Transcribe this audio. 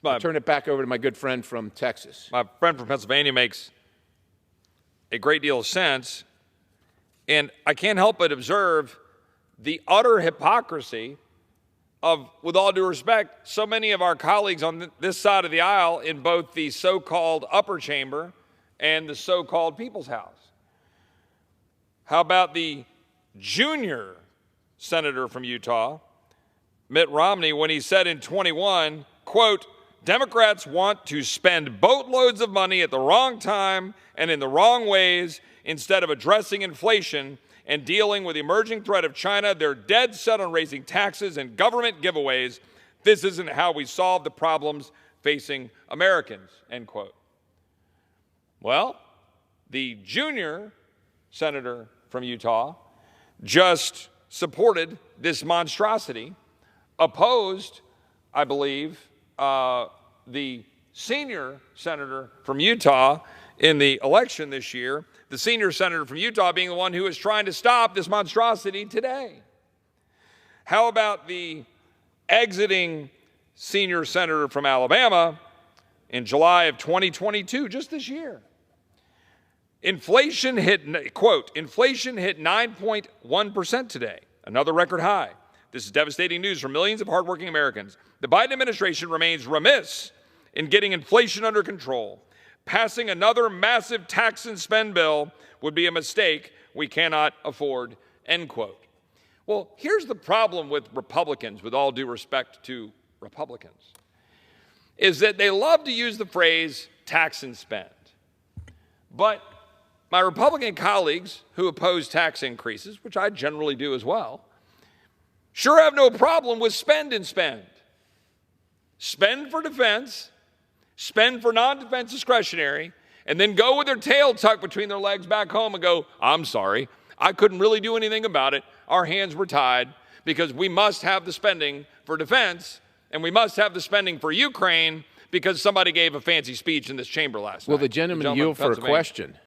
I'll turn it back over to my good friend from Texas. My friend from Pennsylvania makes a great deal of sense, and I can't help but observe the utter hypocrisy of, with all due respect, so many of our colleagues on this side of the aisle in both the so-called upper chamber and the so-called People's House. How about the junior senator from Utah, Mitt Romney, when he said in 21, quote, Democrats want to spend boatloads of money at the wrong time and in the wrong ways instead of addressing inflation and dealing with the emerging threat of China. They're dead set on raising taxes and government giveaways. This isn't how we solve the problems facing Americans, end quote. Well, the junior senator from Utah just supported this monstrosity, opposed, I believe, the senior senator from Utah in the election this year, the senior senator from Utah being the one who is trying to stop this monstrosity today. How about the exiting senior senator from Alabama in July of 2022, just this year? Inflation hit, quote, inflation hit 9.1% today, another record high. This is devastating news for millions of hardworking Americans. The Biden administration remains remiss in getting inflation under control. Passing another massive tax and spend bill would be a mistake we cannot afford, end quote. Well, here's the problem with Republicans, with all due respect to Republicans, is that they love to use the phrase tax and spend. But my Republican colleagues who oppose tax increases, which I generally do as well, sure have no problem with spend and spend. Spend for defense, spend for non-defense discretionary, and then go with their tail tucked between their legs back home and go, I'm sorry, I couldn't really do anything about it. Our hands were tied because we must have the spending for defense and we must have the spending for Ukraine because somebody gave a fancy speech in this chamber last night. Will the gentleman yield for a question?